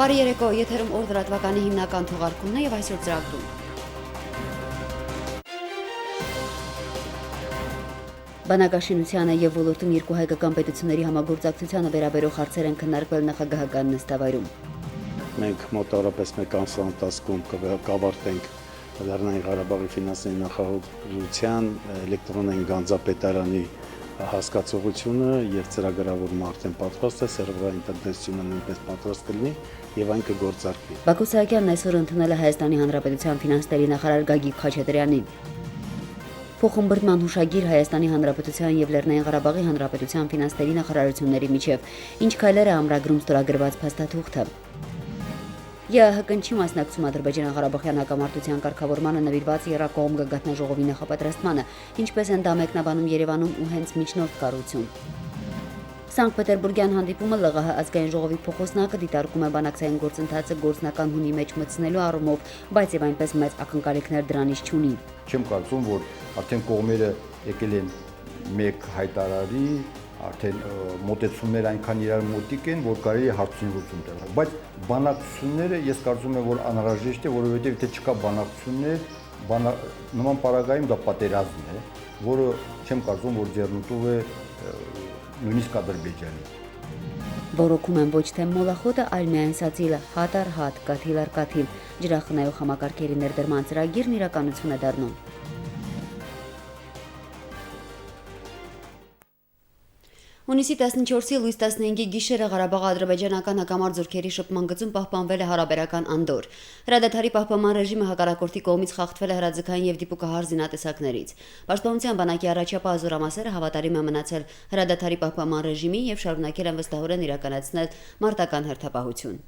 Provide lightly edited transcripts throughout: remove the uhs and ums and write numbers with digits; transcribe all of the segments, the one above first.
Բարի երեկո, եթերում օր լրատվականի հիմնական թողարկումն է եւ այսօր ծրագրում։ Բանակաշինությանը եւ ոլորտում երկու հայկական պետությունների համագործակցությանը վերաբերող հարցեր են քննարկվել նախագահական նստավայրում։ Մենք մոտավորապես մեկ ամսվա ընթացքում կավարտենք Լեռնային Ղարաբաղի ֆինանսների նախարարության էլեկտրոնային գանձապետարանի հասկացողությունը եւ ծրագրավորումը արդեն պատրաստ է, սերվերային տնտեսությունը նույնպես պատրաստ կլինի եւ այն կգործարկվի։ Բակո Սահակյանն այսօր ընդունել է Հայաստանի Հանրապետության ֆինանսների նախարար Գագիկ Խաչատրյանին։ Փոխհմբռնման հուշագիր Հայաստանի Հանրապետության եւ Լեռնային Ղարաբաղի Հանրապետության ֆինանսների նախարարությունների միջև ինչ քայլեր է ամրագրում ստորագրված փաստաթուղթը։ ԵԱՀԿ-ի մասնակցում Ադրբեջան-Ղարաբաղյան հակամարտության կարգավորմանը նվիրված եռակողմ գագաթնաժողովի նախապատրաստմանը, ինչպես են դա մեկնաբանում Երևանում ու հենց միջնորդ կառույցում։ Սանկտ Պետերբուրգյան հանդիպումը ԼՂՀ ազգային ժողովի փոխոսնակը դիտարկում է բանակցային գործընթացը գործնական հունի մեջ մտցնելու առումով, բայց եւ այնպես մեծ ակնկալիքներ դրանից չունի։ Չեմ կարծում, որ արդեն կողմերը եկել են մեկ հայտարարի, արդեն մոտեցումները այնքան իրար մոտիկ են, որ կարելի է հարցնիություն տալ։ Բայց բանակցությունները ես կարծում եմ, որ անհրաժեշտ է, որովհետեւ եթե չկա բանակցություններ, նման պարագայում դա պատերազմ է, որը չեմ կարծում, որ ձեռնտու է նույնիսկ Ադրբեջանի։ Բորոքում են ոչ թե մոլախոտը, այլ միայն սացիլը, հատ առ հատ, կաթիլ առ կաթիլ, ջրախնայող համակարգերի ներդրման ծրագիրն իրականություն է դառնում։ Հունիսի 14-ի լույս 15-ի գիշերը Ղարաբաղ-ադրբեջանական հակամարտ զորքերի շփման գծում պահպանվել է հարաբերական անդոր։ Հրադադարի պահպանման ռեժիմը հակառակորդի կողմից խախտվել է հրաձգային եւ դիպուկահար զինատեսակներից։ Պաշտպանության բանակի առաջապահ զորամասերը հավատարիմ են մնացել հրադադարի պահպանման ռեժիմին եւ շարունակել են վստահորեն իրականացնել մարտական հերթապահություն։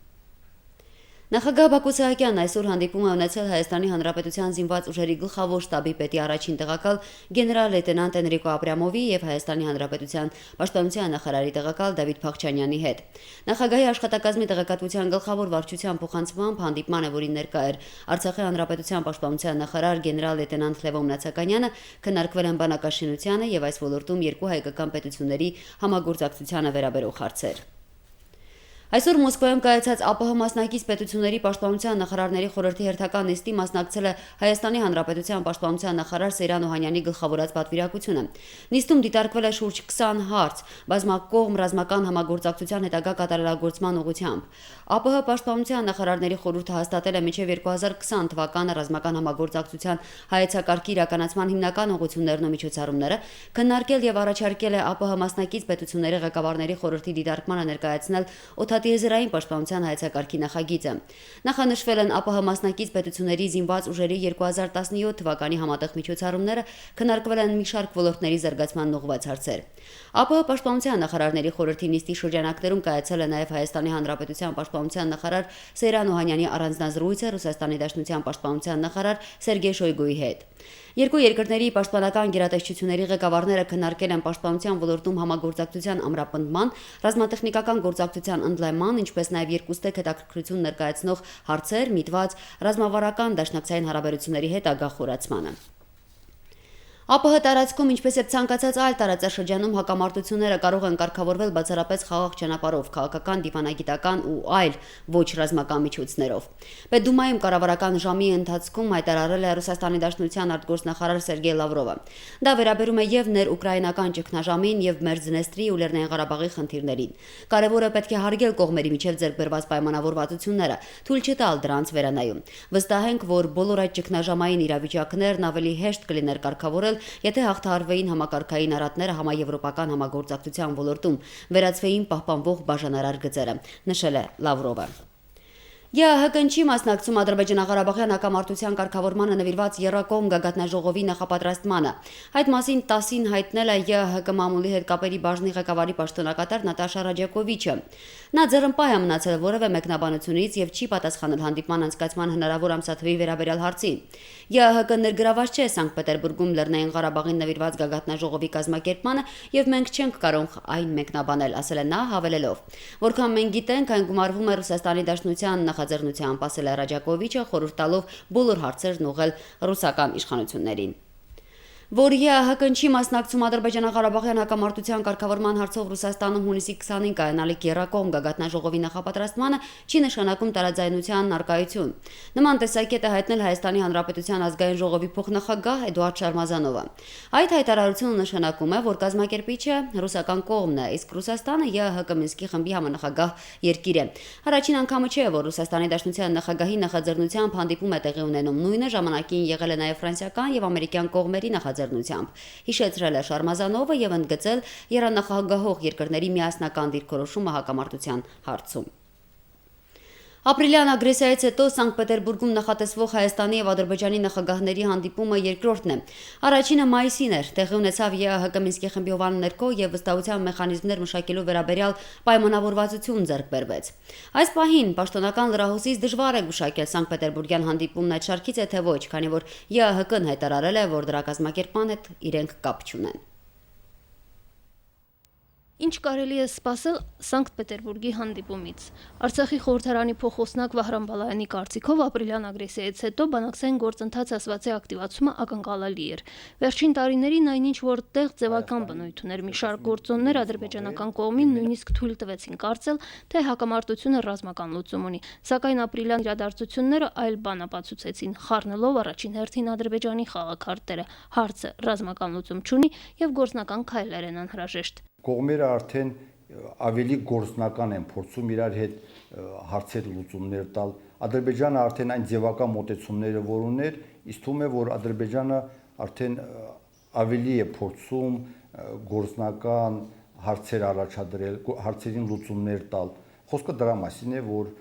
Նախագահ Բակո Սահակյանն այսօր հանդիպում է ունեցել Հայաստանի Հանրապետության զինված ուժերի գլխավոր շտաբի պետի առաջին տեղակալ գեներալ-լեյտենանտ Էնրիկո Ապրամովի եւ Հայաստանի Հանրապետության պաշտպանության նախարարի տեղակալ Դավիթ Փախչանյանի հետ։ Նախագահի աշխատակազմի տեղեկատվության գլխավոր վարչության փոխանցմամբ հանդիպմանը, որին ներկա էր Արցախի Հանրապետության պաշտպանության նախարար գեներալ-լեյտենանտ Լևոն Մնացականյանը, քննարկվել են բանակաշինությանը եւ այս ոլորտում երկու հայկական պետությունների համագործակցությանը վերաբերող հարցեր։ Այսօր Մոսկվայում կայացած ԱՊՀ մասնակից պետությունների պաշտպանության նախարարների խորհրդի հերթական նիստի մասնակցել է Հայաստանի Հանրապետության պաշտպանության նախարար Սեյրան Օհանյանի գլխավորած պատվիրակությունը։ Նիստում դիտարկվել է շուրջ 20 հարց, բազմակողմ ռազմական համագործակցության հետագա կատարելագործման ուղղությամբ։ ԱՊՀ պաշտպանության նախարարների խորհուրդը հաստատել է մինչև 2020 թվականը ռազմական համագործակցության հայեցակարգի իրականացման հիմնական ուղղություններն ու միջոցառումները, քննարկել եւ առաջարկել է ԱՊՀ մասնակից պետությունների ղեկավարների խորհրդի դիտարկմանը ներկայացնել Օդատիեզերային պաշտպանության հայեցակարգի նախագիծը։ Նախանշվել են ԱՊՀ մասնակից պետությունների զինված ուժերի 2017 թվականի համատեղ միջոցառումները, քննարկվել են մի շարք ոլորտների զարգացման ուղղված հարցեր։ ԱՊՀ պաշտպանության նախարարների խորհրդի նիստի շրջանակներում կայացել է նաև Հայաստանի Հանրապետության պաշտպանության նախարար Սեյրան Օհանյանի առանձնազրույցը Ռուսաստանի Դաշնության պաշտպանության նախարար Սերգեյ Շոյգուի հետ։ Երկու երկրների պաշտպանական գերատեսչությունների ղեկավարները քննարկել են պաշտպանության ոլորտում համագործակցության ամրապնդման, ռազմատեխնիկական գործակցության ընդլայնման, ինչպես նաև երկուստեք հետաքրքրություն ներկայացնող հարցեր միտված ռազմավարական դաշնակցային հարաբերությունների հետագա խորացմանը։ ԱՊՀ տարածքում, ինչպես եւ ցանկացած այլ տարածաշրջանում հակամարտությունները կարող են կարգավորվել բացառապես խաղաղ ճանապարհով, քաղաքական, դիվանագիտական ու այլ ոչ ռազմական միջոցներով։ Պետդումայում կառավարական ժամի ընթացքում հայտարարել է Ռուսաստանի Դաշնության արտգործնախարար Սերգեյ Լավրովը։ Դա վերաբերում է եւ ներուկրաինական ճգնաժամին եւ Մերձնեստրի ու Լեռնային Ղարաբաղի խնդիրներին։ Կարևորը պետք է հարգել կողմերի միջև ձեռք բերված պայմանավորվածությունները, թույլ չտալ դրանց վերանայում։ Վստահ ենք, որ բոլոր այդ ճգնաժամային իրավիճակներն ավելի հեշտ կլիներ կարգավորել, եթե հաղթահարվեին համակարգային արատները համաեվրոպական համագործակցության ոլորտում, վերածվեին պահպանվող բաժանարար գծերը, նշել է Լավրովը։ ԵԱՀԿ-ի մասնակցում Ադրբեջան-Ղարաբաղյան հակամարտության կարգավորմանը նվիրված եռակողմ գագաթնաժողովի նախապատրաստմանը։ Այդ մասին 10-ին հայտնել է ԵԱՀԿ մամուլի հետ կապերի բաժնի ղեկավարի պաշտոնակատար Նատաշա Ռաջակովիչը։ Նա ձեռնպահ է մնացել որևէ մեկնաբանությունից եւ չի պատասխանել հանդիպման անցկացման հնարավոր ամսաթվի վերաբերյալ հարցին։ ԵԱՀԿ ներգրաված չէ Սանկտ Պետերբուրգում Լեռնային Ղարաբաղին նվիրված գագաթնաժողովի կազմակերպմանը եւ մենք չենք կարող այն մեկնաբանել, ասել է նա, հավելելով. որքան մենք գիտենք, այն գումարվում է Ռուսաստանի Դաշնության նախաձեռնությամբ, ասել է Ռաջակովիչը, խորհուրդ տալով բոլոր հարցերն ուղղել ռուսական իշխանություններին։ Որ ԵԱՀԿ-ի մասնակցում Ադրբեջանա-Ղարաբաղյան հակամարտության կարգավորման հարցով Ռուսաստանում հունիսի 25 կայանալիք եռակողմ գագաթնաժողովի նախապատրաստմանը չի նշանակում տարաձայնության առկայություն։ Նման տեսակետ է հայտնել Հայաստանի Հանրապետության ազգային ժողովի փոխնախագահ Էդուարդ Շարմազանովը։ Այդ հայտարարությունը նշանակում է, որ կազմակերպիչը ռուսական կողմն է, իսկ Ռուսաստանը ԵԱՀԿ Մինսկի խմբի համանախագահ երկիր է։ Առաջին անգամը չէ, որ Ռուսաստանի Դաշնության նախագահի նախաձեռնությամբ հանդիպում է տեղի ունենում։ Նույնը ժամանակին եղել է նաև ֆրանսիական եւ ամերիկյան կողմերի նախաձեռնությամբ, հիշեցրել է Շարմազանովը եւ ընդգծել երանախագահող երկրների միասնական դիրքորոշումը հակամարտության հարցում։ Ապրիլյան ագրեսիայից հետո Սանկտ Պետերբուրգում նախատեսվող Հայաստանի եւ Ադրբեջանի նախագահների հանդիպումը երկրորդն է։ Առաջինը մայիսին էր, տեղի ունեցավ ԵԱՀԿ Մինսկի խմբի հովանու ներքո եւ վստահության մեխանիզմներ մշակելու վերաբերյալ պայմանավորվածություն ձեռք բերվեց։ Այս պահին պաշտոնական լրահոսից դժվար է գուշակել Սանկտ Պետերբուրգյան հանդիպումն այդ շարքից է թե ոչ, քանի որ ԵԱՀԿ-ն հայտարարել է, որ դրա կազմակերպման հետ իրենք կապ չունեն։ Ինչ կարելի է սպասել Սանկտ Պետերբուրգի հանդիպումից։ Արցախի խորհրդարանի փոխոսնակ Վահրամ Բալայանի կարծիքով ապրիլյան ագրեսիայից հետո բանակցային գործընթաց ասվածի ակտիվացումը ակնկալելի էր։ Վերջին տարիներին այնինչ որտեղ ձևական բնույթ ուներ մի շարք գործոններ ադրբեջանական կողմին նույնիսկ թույլ տվեցին կարծել, թե հակամարտությունը ռազմական լուծում ունի, սակայն ապրիլյան իրադարձությունները այլ բան ապացուցեցին, խառնելով առաջին հերթին Ադրբեջանի խաղաքարտերը։ Հարցը ռազմական լուծում չունի եւ գործնական քայլեր են անհրաժեշտ։ Կողմերը արդեն ավելի գործնական են փորձում իրար հետ հարցեր լուծումներ տալ։ Ադրբեջանը արդեն այն ձևական մոտեցումները որ ուներ, իսկ թվում է, որ Ադրբեջանը արդեն ավելի է փորձում գործնական հարցեր առաջադրել, հարցերին լուծումներ տալ։ Խոսքը դրա մասին է, որ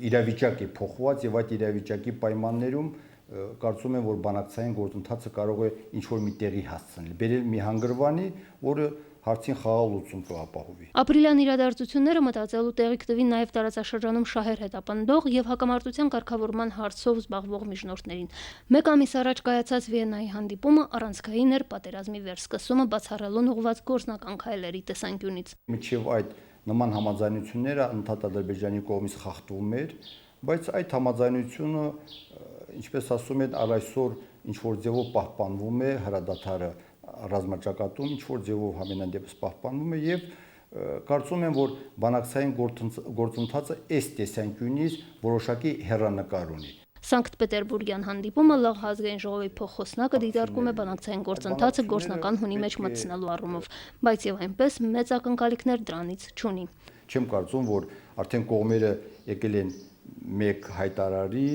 իրավիճակի փոխված եւ այդ իրավիճակի պայմաններում կարծում եմ, որ բանակցային գործընթացը կարող է ինչ-որ մի տեղի հասցնել, բերել մի հանգրվանի, որը հարցին խաղաղ լուծում կապահովի։ Ապրիլյան իրադարձությունները մտածելու տեղիք տվին նաև տարածաշրջանում շահեր հետապնդող եւ հակամարտության կարգավորման հարցով զբաղվող միջնորդներին։ Մեկ ամիս առաջ կայացած Վիեննայի հանդիպումը առանցքային էր պատերազմի վերսկսումը բացառելուն ուղղված գործնական քայլերի տեսանկյունից։ Մինչև այդ նման համաձայնությունները ընդհանուր Ադրբեջանի կողմից խախտվում էր, բայց այդ համաձայնությունը, ինչպես ասում են, այսօր ինչ որ ձևով պահպանվում է հրադադարը ռազմաճակատում, ինչ որ ձևով համենայն դեպս պահպանվում է եւ կարծում եմ, որ բանակցային գործընթացը այս տեսանկյունից որոշակի հեռանկար ունի։ Սանկտ Պետերբուրգյան հանդիպումը ԼՂՀ ազգային ժողովի փոխոսնակը դիտարկում է բանակցային գործընթացը գործնական հունի մեջ մտցնելու առումով, բայց եւ այնպես մեծ ակնկալիքներ դրանից չունի։ Չեմ կարծում, որ արդեն կողմերը եկել են մեկ հայտարարի,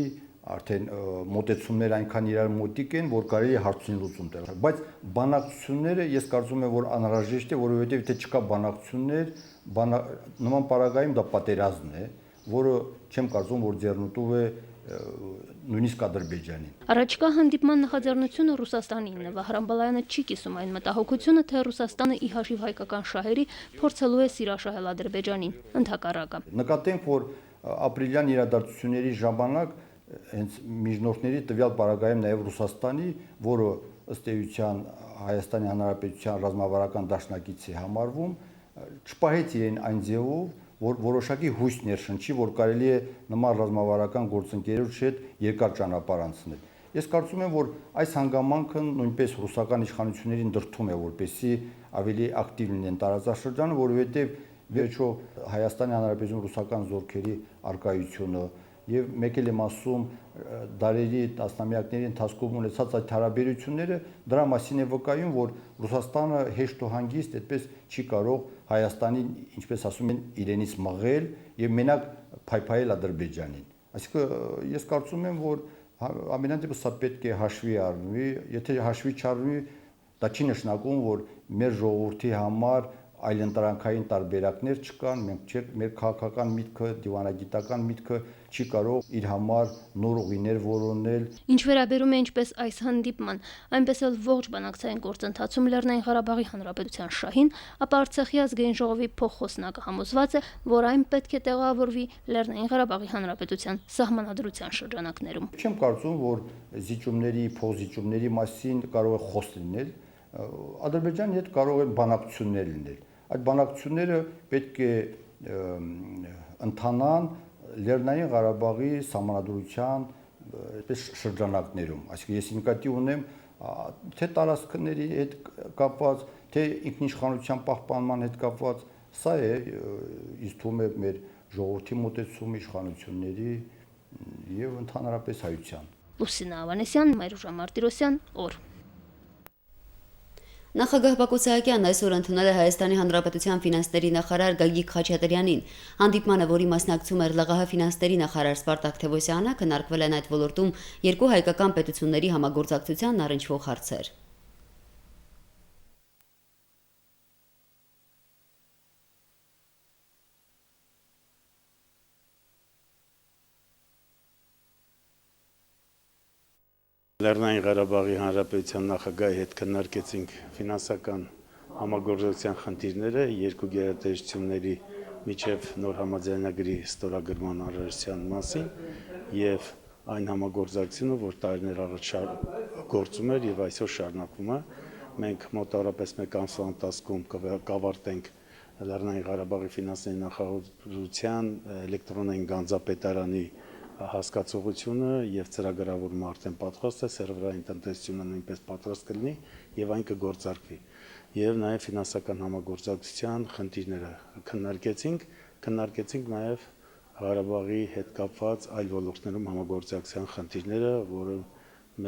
արդեն մոտեցումները այնքան իրար մոտիկ են, որ կարելի է հարցին լուծում տալ։ Բայց բանակցությունները ես կարծում եմ, որ անհրաժեշտ է, որովհետև եթե չկա բանակցություններ, նման պարագայում դա պատերազմն է, որը չեմ կարծում, որ ձեռնտու է նույնիսկ Ադրբեջանին։ Առաջկա հանդիպման նախաձեռնությունը Ռուսաստանինն է։ Վահրամ Բալայանը չի կիսում այն մտահոգությունը, թե Ռուսաստանը ի հաշիվ հայկական շահերի փորձելու է սիրաշահել Ադրբեջանին։ Ընդհակառակը։ Նկատենք, որ ապրիլյան իրադարձությունների ժամանակ հենց միջնորդների տվյալ պարագայում նաև Ռուսաստանի, որը ըստ էության Հայաստանի Հանրապետության ռազմավարական դաշնակիցի համարվում, չպահեց իրեն այն ձևով, որ որոշակի հույս ներշնչի, որ կարելի է նման ռազմավարական գործընկերոջ հետ երկար ճանապարհ անցնել։ Ես կարծում եմ, որ այս հանգամանքը նույնպես ռուսական իշխանություններին դրդում է, որպեսզի ավելի ակտիվ լինեն տարածաշրջանը, որովհետև վերջո Հայաստանի Հանրապետություն ռուսական զորքերի արկայությունը եւ մեկ էլ եմ ասում դարերի տասնամյակների ընթացքում ունեցած այդ հարաբերությունները դրա մասին է վկայում, որ Ռուսաստանը հեշտ ու հանգիստ այդպես չի կարող Հայաստանին, ինչպես ասում են, իրենից մղել եւ մենակ փայփայել Ադրբեջանին։ Այսինքն ես կարծում եմ, որ ամենայն դեպս սա պետք է հաշվի առնվի, եթե հաշվի չառնվի, դա չի նշանակում, որ մեր ժողովրդի համար այլընտրանքային տարբերակներ չկան, մեր քաղաքական միտքը, դիվանագիտական միտքը չի կարող իր համար նոր ուղիներ որոնել։ Ինչ վերաբերում է ինչպես այս հանդիպման, այնպես էլ ողջ բանակցային գործընթացում Լեռնային Ղարաբաղի Հանրապետության շահին, ապա Արցախի ազգային ժողովի փոխոսնակը համոզված է, որ այն պետք է տեղավորվի Լեռնային Ղարաբաղի Հանրապետության սահմանադրության շրջանակներում։ Չեմ կարծում, որ զիջումների, փոխզիջումների մասին կարող է խոսք լինել։ Ադրբեջանի հետ կարող են բանակցություններ լինել։ Այդ բանակցությունները պետք է ընթանան Լեռնային Ղարաբաղի սահմանադրության այդպես շրջանակներում, այսինքն ես նկատի ունեմ թե տարածքների հետ կապված, թե ինքնիշխանության պահպանման հետ կապված, սա է ինձ թվում է մեր ժողովրդի մոտեցումը իշխանությունների եւ ընդհանրապես հայության։ Լուսինա Ավանեսյան, Մայրուժա Մարտիրոսյան, օր։ Նախագահ Բակո Սահակյանն այսօր ընդունել է Հայաստանի Հանրապետության ֆինանսների նախարար Գագիկ Խաչատրյանին։ Հանդիպմանը, որի մասնակցում էր ԼՂՀ ֆինանսների նախարար Սպարտակ Թևոսյանը, քննարկվել են այդ ոլորտում երկու հայկական պետությունների համագործակցությանն առնչվող հարցեր։ Լեռնային Ղարաբաղի Հանրապետության նախագահի հետ քննարկեցինք ֆինանսական համագործակցության խնդիրները երկու գերատեսչությունների միջև նոր համաձայնագրի ստորագրման անհրաժեշտության մասին եւ այն համագործակցությունը, որ տարիներ առաջ գործում էր եւ այսօր շարունակվում է։ Մենք մոտավորապես մեկ ամսվա ընթացքում կավարտենք Լեռնային Ղարաբաղի ֆինանսների նախարարության էլեկտրոնային գանձապետարանի հասկացողությունը եւ ծրագրավորումը արդեն պատրաստ է, սերվերային տնտեսությունը նույնպես պատրաստ կլինի եւ այն կգործարկվի։ Եվ նաեւ ֆինանսական համագործակցության խնդիրները քննարկեցինք նաեւ Ղարաբաղի հետ կապված այլ ոլորտներում համագործակցության խնդիրները, որը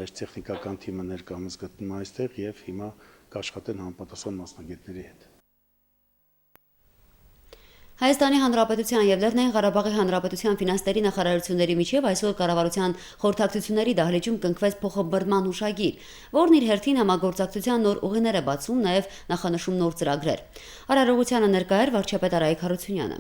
մեր տեխնիկական թիմը ներկայումս գտնվում է այստեղ եւ հիմա կաշխատեն համապատասխան մասնագետների հետ։ Հայաստանի Հանրապետության եւ Լեռնային Ղարաբաղի Հանրապետության ֆինանսների նախարարությունների միջև այսօր կառավարության խորհրդակցությունների դահլիճում կնքվեց փոխըմբռնման հուշագիր, որն իր հերթին համագործակցության նոր ուղիներ է բացում, նաեւ նախանշում նոր ծրագրեր։ Արարողությանը ներկա էր վարչապետ Արայիկ Հարությունյանը։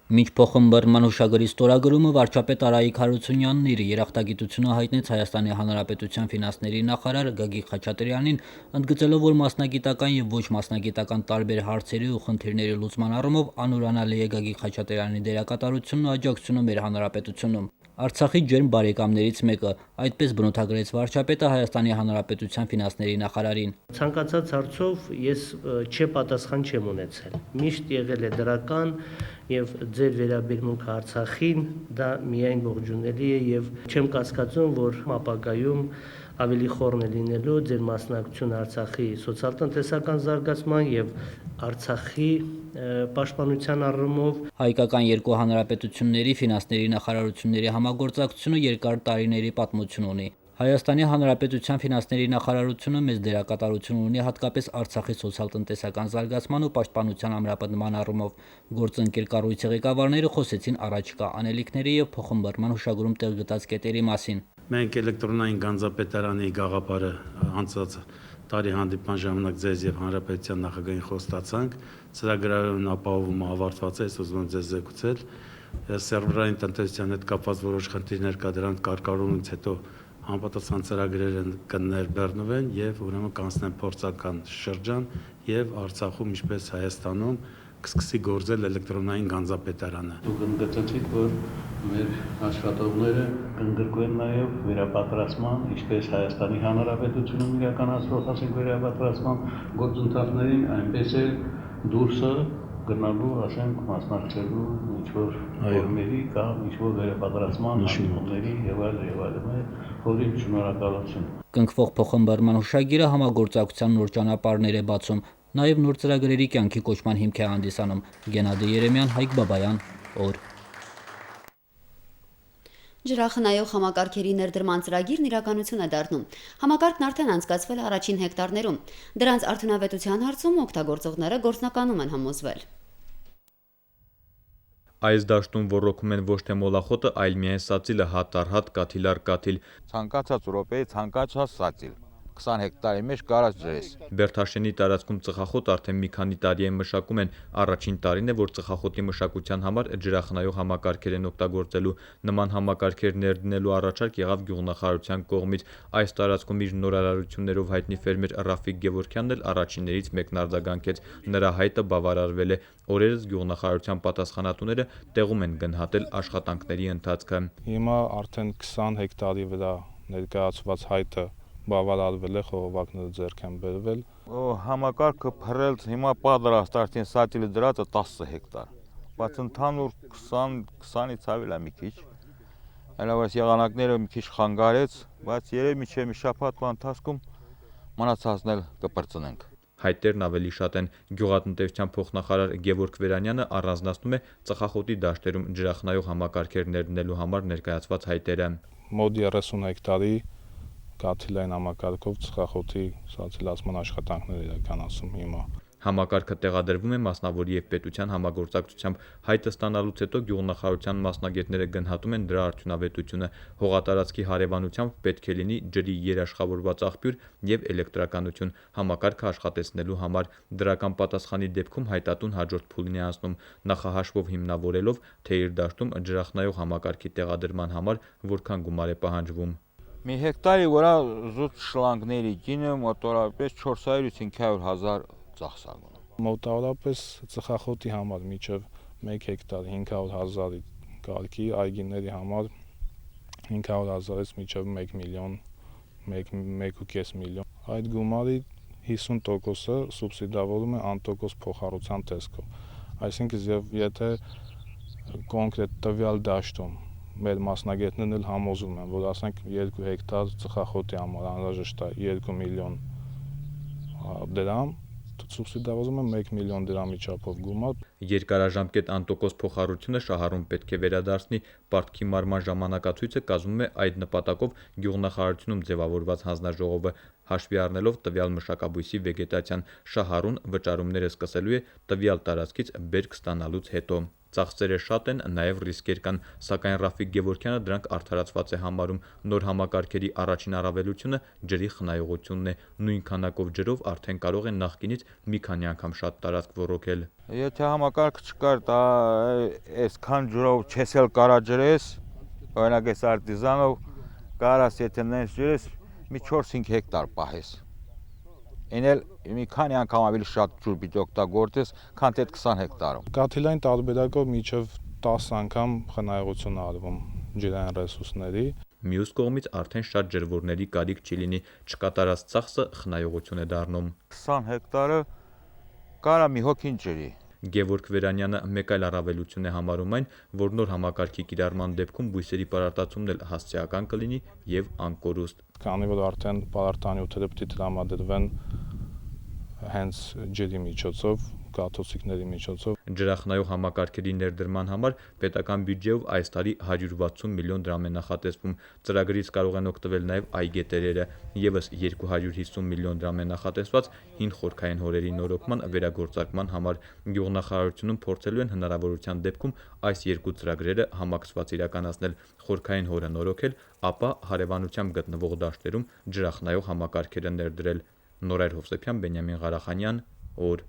Մինչ փոխըմբռնման հուշագրի ստորագրումը վարչապետ Արայիկ Հարությունյանն իր երախտագիտությունը հայտնեց Հայաստանի Հանրապետության ֆինանսների նախարար Գագիկ Խաչատրյանին, ընդգծելով, որ մասնագիտական եւ ոչ մասնագիտական տարբեր հարցերի ու խնդիրների լուծման առումով անուրանալի է Գագիկ Խաչատրյանի դերակատարությունն ու աջակցությունը մեր հանրապետությունում։ Արցախի ջերմ բարեկամներից մեկը, այդպես բնութագրեց վարչապետը Հայաստանի Հանրապետության ֆինանսների նախարարին։ Ցանկացած հարցով ես պատասխան չեմ ունեցել։ Միշտ եղել է դրական եւ ձեր վերաբերմունքը Արցախին դա միայն ողջունելի է եւ չեմ կասկածում, որ ապագայում ավելի խորն է լինելու ձեր մասնակցությունը Արցախի սոցիալ-տնտեսական զարգացման եւ Արցախի պաշտպանության առումով հայկական երկու հանրապետությունների ֆինանսների նախարարությունների համագործակցությունը երկար տարիների պատմություն ունի։ Հայաստանի Հանրապետության ֆինանսների նախարարությունը մեծ դերակատարություն ունի հատկապես Արցախի սոցիալ-տնտեսական զարգացման ու պաշտպանության ամրապնդման առումով։ Գործընկեր կառույցի ղեկավարները խոսեցին առաջկա անելիքների եւ փոխըմբռնման հուշագրում տեղ գտած կետերի մասին։ Մենք էլեկտրոնային գանձապետարանի գաղափարը անցած տարի հանդիպման ժամանակ ձեզ եւ հանրապետության նախագահին խոստացանք, ծրագրավորումն ապահովումը ավարտված է, ես ուզում եմ ձեզ զեկուցել, սերվերային տնտեսության հետ կապված որոշ խնդիրներ կա, դրանք կարգավորումից հետո համապատասխան ծրագրերը կներբեռնվեն եւ ուրեմն կանցնեն փորձական շրջան եւ Արցախում ինչպես Հայաստանում կսկսի գործել էլեկտրոնային գանձապետարանը։ Դուք ընդգծեցիք, որ մեր աշխատողները կընդգրկվեն նաեւ վերապատրաստման, ինչպես Հայաստանի Հանրապետությունում իրականացվող ասենք վերապատրաստման գործընթացներին, այնպես էլ դուրսը գնալու, ասենք, մասնակցելու ինչ-որ ֆորումների կամ ինչ-որ վերապատրաստման հանդիպումների եւ այլն, որին շնորհակալություն։ Կնքվող փոխըմբռնման հուշագիրը համագործակցության նոր ճանապարհներ է բացում, նաեւ նոր ծրագրերի կյանքի կոչման հիմք է հանդիսանում։ Գենադի Երեմյան, Հայկ Բաբայան, օր։ Ջրախնայող համակարգերի ներդրման ծրագիրն իրականություն է դառնում։ Համակարգն արդեն անցկացվել է առաջին հեկտարներում։ Դրանց արդյունավետության հարցում օգտագործողները գործնականում են համոզվել։ Այս դաշտում ոռոգում են ոչ թե մոլախոտը, այլ միայն սածիլը հատ առ հատ, կաթիլ առ կաթիլ։ Ցանկացած րոպեի ցանկացած սածիլ 20 հեկտարի մեջ կարած ջրես։ Բերթաշենի տարածքում ծխախոտ արդեն մի քանի տարի է մշակում են։ Առաջին տարին է, որ ծխախոտի մշակության համար ջրախնայող համակարգեր են օգտագործելու։ Նման համակարգեր ներդնելու առաջարկ եղավ գյուղնախարարության կողմից։ Այս տարածքում իր նորարարություններով հայտնի ֆերմեր Ռաֆիկ Գևորքյանն էլ առաջիններից մեկն արձագանքեց։ Նրա հայտը բավարարվել է։ Օրերս գյուղնախարարության պատասխանատուները տեղում են գնահատել աշխատանքների ընթացքը։ Հիմա արդեն 20 հեկտարի վրա ներկայացված հայտը բավարարվել է, խողովակները ձեռք են բերվել։ Համակարգը փռել հիմա պատրաստ արդեն սատիլը դրած է 10 հեկտար։ բայց ընդհանուր 20-ից ավել է մի քիչ։ Հելավայս եղանակները մի քիչ խանգարեց, բայց երևի մինչև մի շաբաթվա ընթացքում մնացածն էլ կպրծնենք։ Հայտերն ավելի շատ են։ Գյուղատնտեսության փոխնախարար Գևորգ Վերանյանը առանձնացնում է ծխախոտի դաշտերում ջրախնայող համակարգեր ներդնելու համար ներկայացված հայտերը։ Մոտ 30 հեկտարի կաթիլային համակարգով ծխախոտի սոցիալացման աշխատանքներ իրականացում հիմա։ Համակարգը տեղադրվում է մասնավորի եւ պետության համագործակցությամբ։ Հայտը ստանալուց հետո գյուղնախարարության մասնագետները գնահատում են դրա արդյունավետությունը։ Հողատարածքի հարևանությամբ պետք է լինի ջրի երաշխավորված աղբյուր եւ էլեկտրականություն համակարգը աշխատեցնելու համար։ Դրական պատասխանի դեպքում հայտատուն հաջորդ փուլին է անցնում, նախահաշվով հիմնավորելով, թե իր դաշտում ջրախնայող համակարգի տեղադրման համար որքան գումար է պահանջվում։ Մի հեկտարի վրա զուտ շլանգների գինը մոտավորապես 400-ից 500 հազար ծախսագուն։ Մոտավորապես ծխախոտի համար մինչև 1 հեկտար 500 հազարի կարգի, այգիների համար 500 հազարից մինչև 1 միլիոն, 1.5 միլիոն։ Այդ գումարի 50%-ը սուբսիդավորում է անտոկոս փոխառության տեսքով։ Այսինքն եթե կոնկրետ տվյալ դաշտում մեր մասնագետներն էլ համոզում են, որ ասենք 2 հեկտար ծխախոտի համար անհրաժեշտ է 2 միլիոն դրամ, սուբսիդավորում է 1 միլիոն դրամի չափով գումար։ Երկարաժամկետ անտոկոս փոխառությունը շահառուն պետք է վերադարձնի։ Պարտքի մարման ժամանակացույցը կազմում է այդ նպատակով գյուղնախարարությունում ձևավորված հանձնաժողովը, հաշվի առնելով տվյալ մշակաբույսի վեգետացիան, շահառուն վճարումները սկսելու է տվյալ տարածքից բերք ստանալուց հետո։ Ծախսերը շատ են, նաև ռիսկեր կան, սակայն Ռաֆիկ Գևորգյանը դրանք արդարացված է համարում։ Նոր համակարգերի առաջին առավելությունը ջրի խնայողությունն է։ Նույն քանակով ջրով արդեն կարող են նախկինից մի քանի անգամ շատ տարածք ոռոգել։ Եթե համակարգ չկար, դա այսքան ջրով չես էլ կարա ջրես, օրինակ այս արտիզանով կարաս եթե նենց ջրես մի 4-5 հեկտար պահես։ Էնել մի քանի անգամ ավելի շատ ջուր պիտի օգտագործես, քան թե 20 հեկտարում։ Կաթիլային տարբերակով մինչև 10 անգամ խնայողություն արվում ջրային ռեսուրսների։ Մյուս կողմից արդեն շատ ջրվորների կարիք չի լինի, չկատարած ծախսը խնայողություն է դառնում։ 20 հեկտարը կարա մի հոգին ջրի։ Գևորգ Վերանյանը մեկ այլ առավելություն է համարում այն, որ նոր համակարգի կիրառման դեպքում բույսերի պարարտացումն էլ հասցեական կլինի եւ անկորուստ։ Քանի որ արդեն պարարտանյութերը պետք է տրամադրվեն հենց ջրի միջոցով, կաթոցիկների միջոցով։ Ջրախնայող համակարգերի ներդրման համար պետական բյուջեով այս տարի 160 միլիոն դրամ է նախատեսվում։ Ծրագրից կարող են օգտվել նաև այգետերերը։ Եվս 250 միլիոն դրամ է նախատեսված հին խորքային հորերի նորոգման վերագործարկման համար։ Գյուղնախարարությունում փորձելու են հնարավորության դեպքում այս երկու ծրագրերը համակցված իրականացնել, խորքային հորը նորոգել, ապա հարևանությամբ գտնվող դաշտերում ջրախնայող համակարգերը ներդրել։ Նորայր Հովսեփյան, Բենյամին Ղարախանյան, օր։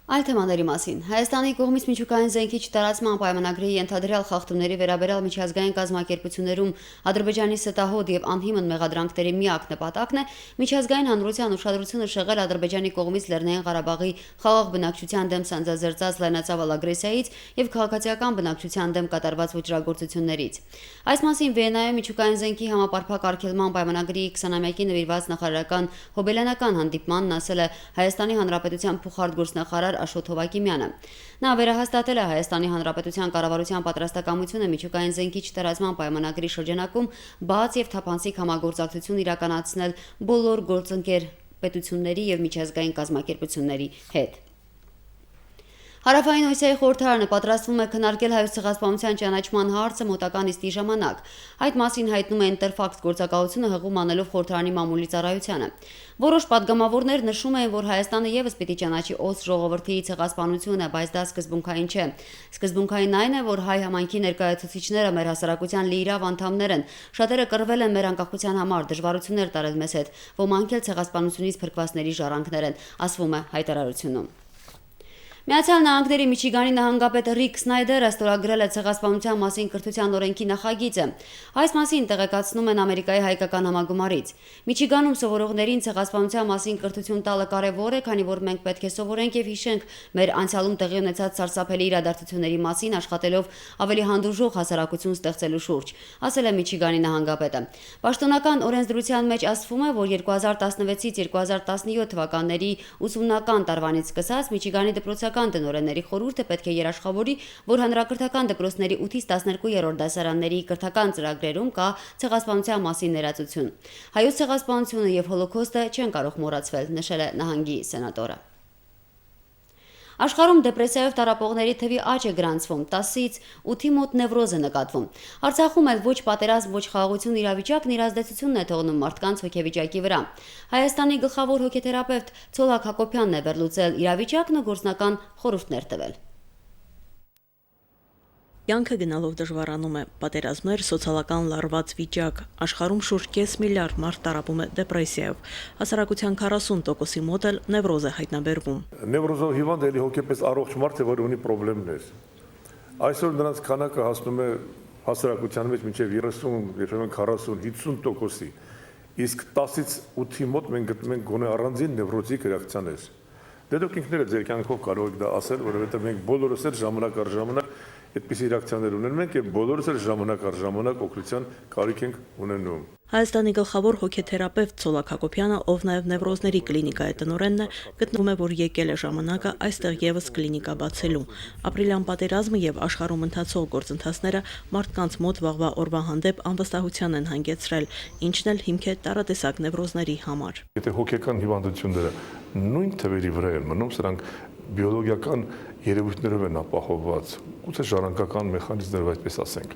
Այլ թեմաների մասին Հայաստանի կողմից միջուկային զենքի չտարածման պայմանագրի ենթադրյալ խախտումների վերաբերյալ միջազգային կազմակերպություններում Ադրբեջանի ստահոդ եւ անհիմն մեղադրանքների միակ նպատակն է միջազգային հանրության ուշադրությունը շեղել Ադրբեջանի կողմից Լեռնային Ղարաբաղի խաղաղ բնակչության դեմ սանձազերծած լայնածավալ ագրեսիայից եւ քաղաքացիական բնակչության դեմ կատարված վճռագործություններից։ Այս մասին Վիեննայում միջուկային զենքի համապարփակ արգելման պայմանագրի 20-ամյակի նվիրված նախարարական հոբելյանական հանդիպմանն ասել է Հայաստանի Հանրապետության փոխարտգործնախարար Աշոտ Հովակիմյանը։ Նա վերահաստատել է Հայաստանի Հանրապետության կառավարության պատրաստակամությունը միջուկային զենքի չտարածման պայմանագրի շրջանակում բաց եւ թափանցիկ համագործակցություն իրականացնել բոլոր գործընկեր պետությունների եւ միջազգային կազմակերպությունների հետ։ Հարավային Օսիայի խորհրդարանը պատրաստվում է քննարկել հայոց ցեղասպանության ճանաչման հարցը մոտական նիստի ժամանակ։ Այդ մասին հայտնում է Interfax գործակալությունը հղում անելով խորհրդարանի մամուլի ծառայությանը։ Որոշ падգամավորներ նշում են, որ Հայաստանը եւս պիտի ճանաչի Օս ժողովրդի ցեղասպանությունը, բայց դա սկզբունքային չէ։ Սկզբունքային այն է, որ հայ համայնքի ներկայացուցիչները մեր հասարակության լիիրավ անդամներ են։ Շատերը կռվել են մեր անկախության համար, դժվարություններ տարել մեզ հետ։ Ոմանք էլ ցեղասպանությունից փրկվածների ժառանգներ են, ասվում է հայտարարությունում։ Միացյալ Նահանգների Միչիգանի նահանգապետ Ռիկ Սնայդերը ստորագրել է ցեղասպանության մասին կրթության օրենքի նախագիծը։ Այս մասին տեղեկացնում են Ամերիկայի հայկական համագումարից։ Միչիգանում սովորողներին ցեղասպանության մասին կրթություն տալը կարևոր է, քանի որ մենք պետք է սովորենք եւ հիշենք մեր անցյալում տեղի ունեցած սարսափելի իրադարձությունների մասին, աշխատելով ավելի հանդուրժող հասարակություն ստեղծելու շուրջ, ասել է Միչիգանի նահանգապետը։ Պաշտոնական օրենսդրության մեջ ասվում է, որ 2016-ից 2017 թվականների ուսումնական տարվանից սկսած Միչիգանի դպրոցական պետության տնօրենների խորհուրդը պետք է երաշխավորի, որ հանրակրթական դպրոցների 8-ից 12-րդ դասարանների կրթական ծրագրերում կա ցեղասպանության մասին ներածություն։ Հայոց ցեղասպանությունը եւ հոլոկոստը չեն կարող մոռացվել, նշել է նահանգի սենատորը։ Աշխարհում դեպրեսիայով տառապողների թվի աճ է գրանցվում, 10-ից 8-ի մոտ նևրոզ է նկատվում։ Արցախում էլ ոչ պատերազմ, ոչ խաղաղություն իրավիճակն իր ազդեցությունն է թողնում մարդկանց հոգեվիճակի վրա։ Հայաստանի գլխավոր հոգեթերապևտ Ցոլակ Հակոբյանն է վերլուծել իրավիճակն ու գործնական խորհուրդներ տվել։ Կյանքը գնալով դժվարանում է, պատերազմներ, սոցիալական լարված վիճակ, աշխարհում շուրջ 5 միլիարդ մարդ տառապում է դեպրեսիայով, հասարակության 40%-ի մոտ էլ նևրոզ է հայտնաբերվում։ Նևրոզով հիվանդ էլի հոգեպես առողջ մարդ է, որ ունի խնդիրներ։ Այսօր նրանց քանակը հասնում է հասարակության մեջ մինչև 30, 40, 50%-ի, իսկ 10-ից 8-ի մոտ մենք գտնում ենք գոնե առանձին նևրոզիկ ռեակցիաներ։ Դե դուք ինքներդ ձեր կյանքով կարող եք դա ասել, որովհետև մենք բոլորս էլ ժամանակ առ ժամանակ այդպիսի ռեակցիաներ ունենում ենք եւ բոլորս էլ ժամանակ առ ժամանակ օգնության կարիք ենք ունենում։ Հայաստանի գլխավոր հոգեթերապևտ Ցոլակ Հակոբյանը, ով նաև նևրոզների կլինիկայի տնօրենն է, գտնում է, որ եկել է ժամանակը այստեղ եւս կլինիկա բացելու։ Ապրիլյան պատերազմը եւ աշխարհում ընթացող գործընթացները մարդկանց մոտ վաղվա օրվա հանդեպ անվստահության են հանգեցրել, ինչն էլ հիմք է տարատեսակ նևրոզների համար։ Եթե հոգեկան հիվանդությունները նույն թվերի վրա են մնում, սրանք բիոլոգիական երևույթներով են ապահովված, գուցե ժառանգական մեխանիզմներով այդպես ասենք,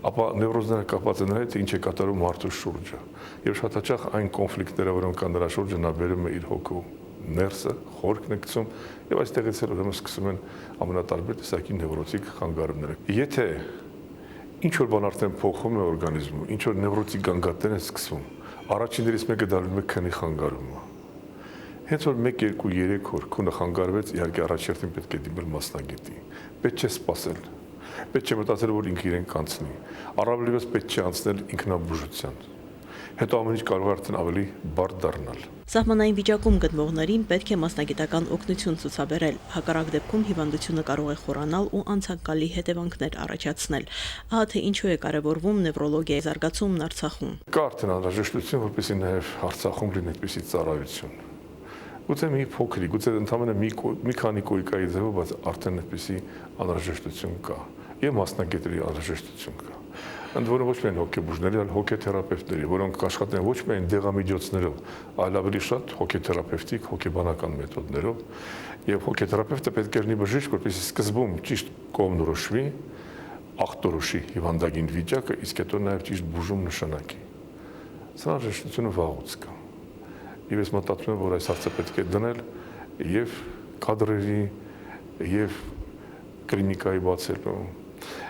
ապա նևրոզները կապված են նրա հետ, ինչ է կատարում մարդու շուրջը։ Եվ շատ հաճախ այն կոնֆլիկտները, որոնք կան նրա շուրջը, նա բերում է իր հոգու ներսը, խորքն է գցում, եւ այստեղից էլ ուրեմն սկսում են ամենատարբեր տեսակի նևրոտիկ խանգարումները։ Եթե ինչ որ բան արդեն փոխվում է օրգանիզմում, ինչ որ նևրոտիկ գանգատներ են սկսվում, առաջիններից մեկը դառնում է քնի խանգարումը։ Հենց որ 1, 2, 3 օր քունը խանգարվեց, իհարկե առաջերտին պետք է դիմել մասնագետի։ Պետք չէ սպասել։ Պետք չէ մտածել, որ ինքը իրեն կանցնի։ Առավելևս պետք չէ անցնել ինքնաբուժության։ Հետո ամեն ինչ կարող է արդեն ավելի բարդ դառնալ։ Սահմանային վիճակում գտնվողներին պետք է մասնագիտական օգնություն ցուցաբերել։ Հակառակ դեպքում հիվանդությունը կարող է խորանալ ու անցանկալի հետևանքներ առաջացնել։ Ահա թե ինչու է կարևորվում նևրոլոգիայի զարգացումն Արցախում։ Կա արդեն անհրաժեշտություն, որպեսզի նաև Արցախում լինի այդպիսի ծառայություն։ Գուցե մի փոքրիկ, գուցե ընդհանրապես մի քանի կոյկայի ձևով, բայց արդեն այդպիսի անհրաժեշտություն կա եւ մասնագետների անհրաժեշտություն կա։ Ընդ որում ոչ միայն հոգեբուժների, այլ հոգեթերապևտների, որոնք աշխատեն ոչ միայն դեղամիջոցներով, այլ ավելի շատ հոգեթերապևտիկ, հոգեբանական մեթոդներով, եւ հոգեթերապևտը պետք է լինի բժիշկ, որպեսզի սկզբում ճիշտ կողմնորոշվի, ախտորոշի հիվանդագին վիճակը, իսկ հետո նաեւ ճիշտ բուժում նշանակի։ Սա անհրաժեշտությունը վաղուց կա։ Եվ ես մտածում եմ, որ այս հարցը պետք է դնել եւ կադրերի եւ կլինիկայի բացելու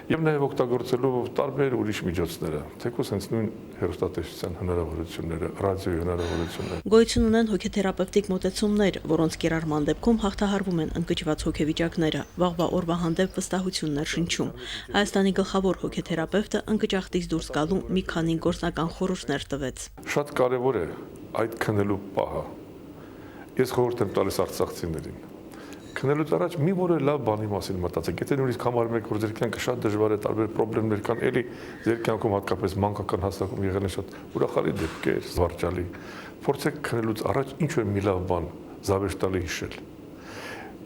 եւ նաեւ օգտագործելու տարբեր ուրիշ միջոցները, թեկուզ հենց նույն հեռուստատեսության հնարավորությունները, ռադիոյի հնարավորությունները։ Գոյություն ունեն հոգեթերապևտիկ մոտեցումներ, որոնց կիրառման դեպքում հաղթահարվում են ընկճված հոգեվիճակները, վաղվա օրվա հանդեպ վստահություններ շնչում։ Հայաստանի գլխավոր հոգեթերապևտը ընկճախտից դուրս գալու մի քանի գործնական խորհուրդներ տվեց։ Շատ կարեւոր է այդ քնելու պահը։ Ես խորհուրդ եմ տալիս արցախցիներին։ Քնելուց առաջ մի որը լավ բանի մասին մտածեք։ Եթե նույնիսկ համարում եք, որ ձեր կյանքը շատ դժվար է, տարբեր խնդիրներ կան, էլի ձեր կյանքում հատկապես մանկական հասակում եղել են շատ ուրախալի դեպքեր, զվարճալի։ Փորձեք քնելուց առաջ ինչ-որ մի լավ բան զավեշտալի հիշել։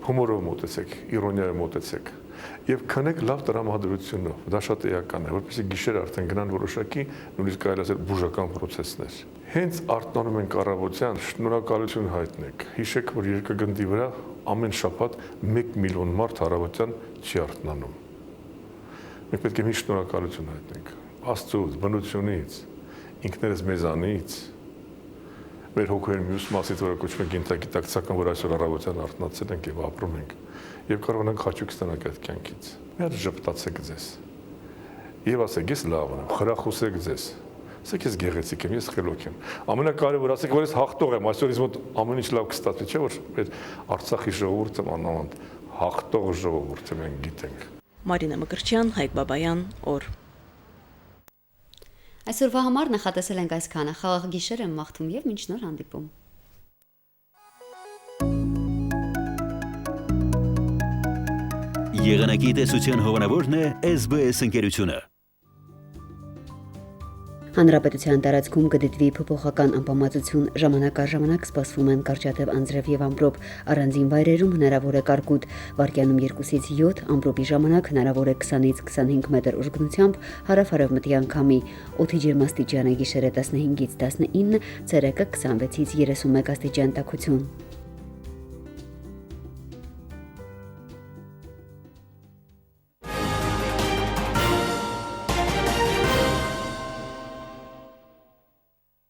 Հումորով մոտեցեք, իրոնիայով մոտեցեք եւ քնեք լավ տրամադրությունով։ Դա շատ էական է, որպեսզի գիշերը արդեն գնան որոշակի, նույնիսկ կարելի ասել բուժական process-ներ։ Հենց արտանում են կառավարության, շնորհակալություն հայտնեք։ Հիշեք, որ երկրագնդի վրա ամեն շաբաթ 1 միլիոն մարդ հարավության չի արթնանում։ Մենք պետք է մի շնորհակալություն հայտնենք Աստծուց, բնությունից, ինքներս մեզանից, մեր հոգուների մյուս մասից, որը կոչվում է գինտագիտակցական, որ այսօր հարավության արթնացել ենք եւ ապրում ենք, եւ կարողանանք հաճույք ստանալ այդ կյանքից։ Մեր ժպտացեք ձեզ։ Եվ ասեք, ես լավ եմ, խրախուսեք ձեզ։ Ասեք, ես գեղեցիկ եմ, ես խելոք եմ։ Ամենակարևորը ասեք, որ ես հաղթող եմ, այսօր ինձ մոտ ամեն ինչ լավ կստացվի, չէ՞ որ մեր Արցախի ժողովուրդը անանտ հաղթող ժողովուրդ է, մենք գիտենք։ Մարինա Մկրտչյան, Հայկ Բաբայան, օր։ Այսօրվա համար նախատեսել ենք այսքանը։ Խաղաղ գիշեր եմ մաղթում եւ մինչ նոր հանդիպում։ Եղանակի տեսության հովանավորն է SBS ընկերությունը։ Հանրապետության տարածքում կդիտվի փոփոխական անպամացություն, ժամանակ առ ժամանակ սպասվում են կարճատև անձրև եւ ամպրոպ, առանձին վայրերում հնարավոր է կարկուտ, վարկյանում 2-ից 7, ամպրոպի ժամանակ հնարավոր է 20-ից 25 մետր ուժգնությամբ հարավ-արևմտյան քամի, օդի ջերմաստիճանը գիշերը 15-ից 19, ցերեկը 26-ից 31 աստիճան տաքություն։